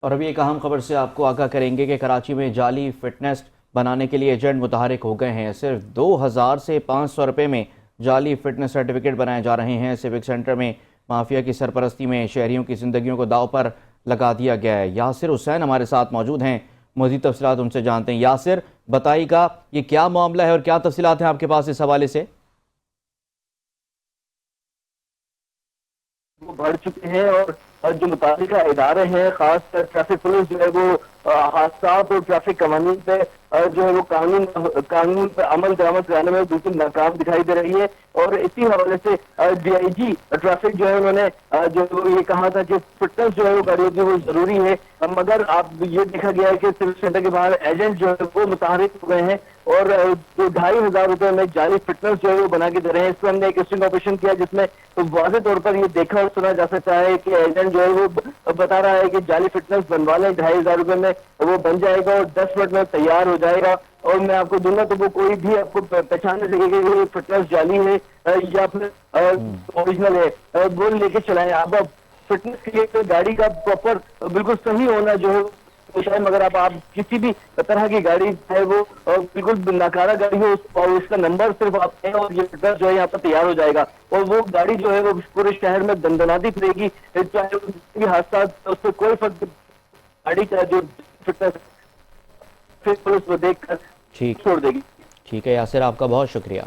और अभी एक अहम खबर से आपको आगाह करेंगे कि कराची में जाली फिटनेस बनाने के लिए एजेंट मुतहरिक हो गए हैं। सिर्फ 2000 से 500 रुपये में जाली फिटनेस सर्टिफिकेट बनाए जा रहे हैं। सिविक सेंटर में माफिया की सरपरस्ती में शहरियों की ज़िंदगियों को दाव पर लगा दिया गया है। यासिर हुसैन हमारे साथ मौजूद हैं, मज़ीद तफसीलात उनसे जानते हैं। यासिर, बताइएगा ये क्या मामला है और क्या तफसीलात हैं आपके पास इस हवाले से? वो बढ़ चुके हैं और जो मुताबिका इदारे हैं, खास कर ट्रैफिक पुलिस जो है वो हादसा और ट्रैफिक कवानीन पे जो है वो कानून कानून पे अमल दरामद कराने में बिल्कुल नाकाम दिखाई दे रही है। और इसी हवाले से डीआईजी ट्रैफिक जो है उन्होंने जो ये कहा था कि फिटनेस जो है वो गाड़ियों की वो जरूरी है। मगर आप ये देखा गया है कि सिविल सेंटर के बाहर एजेंट जो है वो मुतहरिक हो गए हैं और जो 2500 रुपए में जाली फिटनेस जो है वो बना के दे रहे हैं। इस पर हमने एक स्टिंग ऑपरेशन किया जिसमें तो वाज़ेह तौर पर ये देखा और सुना जा सकता है कि एजेंट जो है वो बता रहा है कि जाली फिटनेस बनवा लें, 2500 रुपए में वो बन जाएगा और 10 मिनट में तैयार हो जाएगा। और मैं आपको दूंगा तो वो कोई भी आपको पहचान नहीं सकेगा कि ये फिटनेस जाली है या फिर ओरिजिनल है। वो लेके चलाएं आप। फिटनेस के लिए तो गाड़ी का प्रॉपर बिल्कुल सही होना जो है है। मगर आप किसी भी तरह की गाड़ी है वो बिल्कुल नाकारा गाड़ी हो और उसका नंबर सिर्फ आप हैं और ये फिटनेस जो है यहाँ पर तैयार हो जाएगा और वो गाड़ी जो है वो पूरे शहर में दंदनाती फिरेगी। चाहे भी हादसा उससे कोई फर्क गाड़ी का जो फिटनेस फिर पुलिस वो देख कर ठीक छोड़ देगी। ठीक है यासिर, आपका बहुत शुक्रिया।